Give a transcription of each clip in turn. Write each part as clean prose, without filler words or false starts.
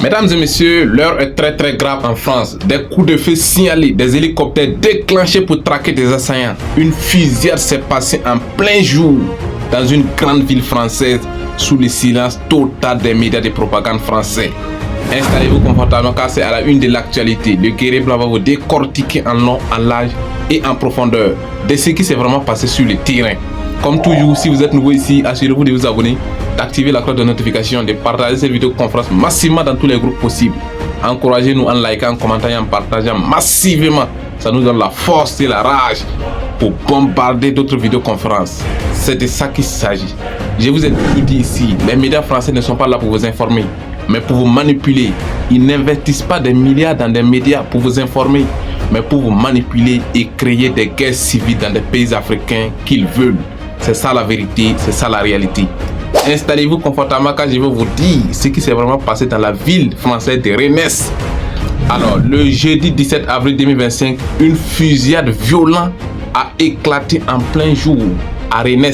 Mesdames et messieurs, l'heure est très grave en France. Des coups de feu signalés, des hélicoptères déclenchés pour traquer des assaillants. Une fusillade s'est passée en plein jour dans une grande ville française sous le silence total des médias de propagande français. Installez-vous confortablement car c'est à la une de l'actualité. Le Guerrier Blanc va vous décortiquer en long, en large et en profondeur de ce qui s'est vraiment passé sur le terrain. Comme toujours, si vous êtes nouveau ici, assurez-vous de vous abonner, d'activer la cloche de notification, de partager cette vidéoconférence massivement dans tous les groupes possibles. Encouragez-nous en likant, en commentant et en partageant massivement. Ça nous donne la force et la rage pour bombarder d'autres vidéoconférences. C'est de ça qu'il s'agit. Je vous ai tout dit ici, les médias français ne sont pas là pour vous informer, mais pour vous manipuler. Ils n'investissent pas des milliards dans des médias pour vous informer, mais pour vous manipuler et créer des guerres civiles dans des pays africains qu'ils veulent. C'est ça la vérité, c'est ça la réalité. Installez-vous confortablement car je vais vous dire ce qui s'est vraiment passé dans la ville française de Rennes. Alors, le jeudi 17 avril 2025, une fusillade violente a éclaté en plein jour à Rennes,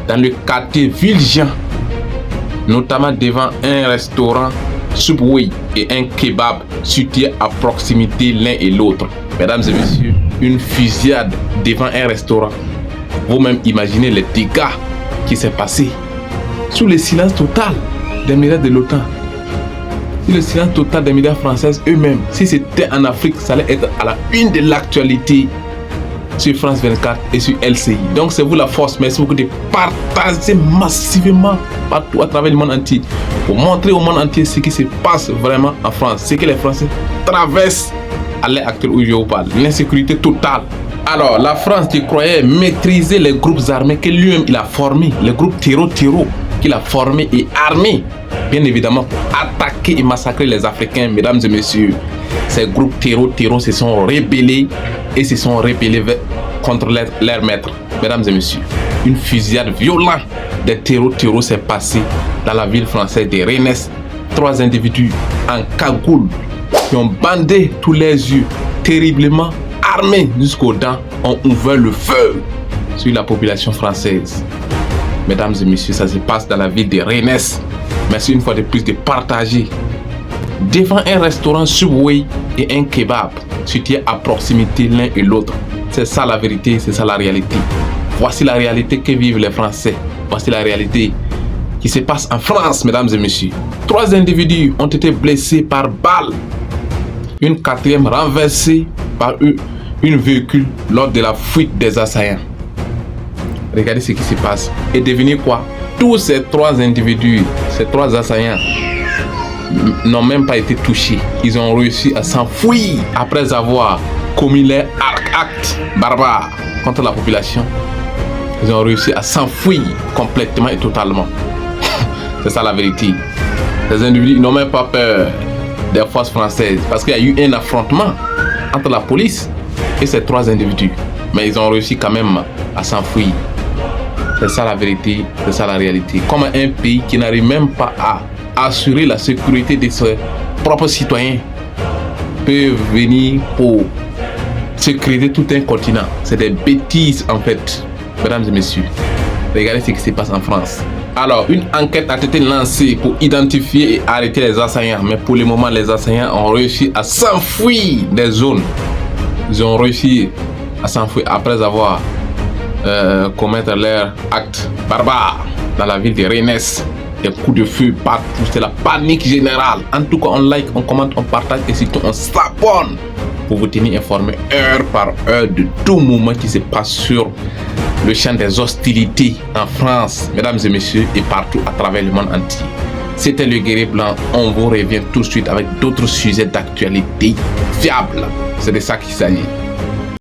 dans le quartier Villejean, notamment devant un restaurant Subway et un kebab situés à proximité l'un et l'autre. Mesdames et messieurs, une fusillade devant un restaurant. Vous-même imaginez les dégâts qui s'est passé sous le silence total des médias de l'OTAN, sous le silence total des médias français eux-mêmes. Si c'était en Afrique, ça allait être à la une de l'actualité sur France 24 et sur LCI. Donc c'est vous la force. Merci beaucoup de partager massivement partout à travers le monde entier pour montrer au monde entier ce qui se passe vraiment en France, ce que les Français traversent à l'heure actuelle où je vous parle. L'insécurité totale. Alors, la France qui croyait maîtriser les groupes armés que lui-même il a formés, les groupes terreau qu'il a formés et armés, bien évidemment, pour attaquer et massacrer les Africains, mesdames et messieurs. Ces groupes terreau se sont rebellés et se sont rebellés contre leur maître, mesdames et messieurs. Une fusillade violente des terreau s'est passée dans la ville française de Rennes. 3 individus en cagoule qui ont bandé tous les yeux, terriblement armés jusqu'aux dents, ont ouvert le feu sur la population française. Mesdames et messieurs, ça se passe dans la ville de Rennes. Merci une fois de plus de partager. Devant un restaurant Subway et un kebab situés à proximité l'un et l'autre. C'est ça la vérité, c'est ça la réalité. Voici la réalité que vivent les Français. Voici la réalité qui se passe en France, mesdames et messieurs. 3 individus ont été blessés par balle. Une 4e renversée par une véhicule lors de la fuite des assaillants. Regardez ce qui se passe. Et devinez quoi? Tous ces 3 individus, ces 3 assaillants n'ont même pas été touchés. Ils ont réussi à s'enfuir après avoir commis leur acte barbare contre la population. Ils ont réussi à s'enfuir complètement et totalement. C'est ça la vérité. Ces individus n'ont même pas peur des forces françaises parce qu'il y a eu un affrontement entre la police et ces 3 individus. Mais ils ont réussi quand même à s'enfuir. C'est ça la vérité, c'est ça la réalité. Comme un pays qui n'arrive même pas à assurer la sécurité de ses propres citoyens peut venir pour sécuriser tout un continent. C'est des bêtises en fait, mesdames et messieurs. Regardez ce qui se passe en France. Alors, une enquête a été lancée pour identifier et arrêter les assaillants. Mais pour le moment, les assaillants ont réussi à s'enfuir des zones. Ils ont réussi à s'enfuir après avoir commettre leur acte barbare dans la ville de Rennes. Des coups de feu partout, c'est la panique générale. En tout cas, on like, on commente, on partage et surtout on s'abonne pour vous tenir informé heure par heure de tout moment qui se passe sur le champ des hostilités en France, mesdames et messieurs, et partout à travers le monde entier. C'était le Guerrier Blanc. On vous revient tout de suite avec d'autres sujets d'actualité fiables. C'est de ça qu'il s'agit.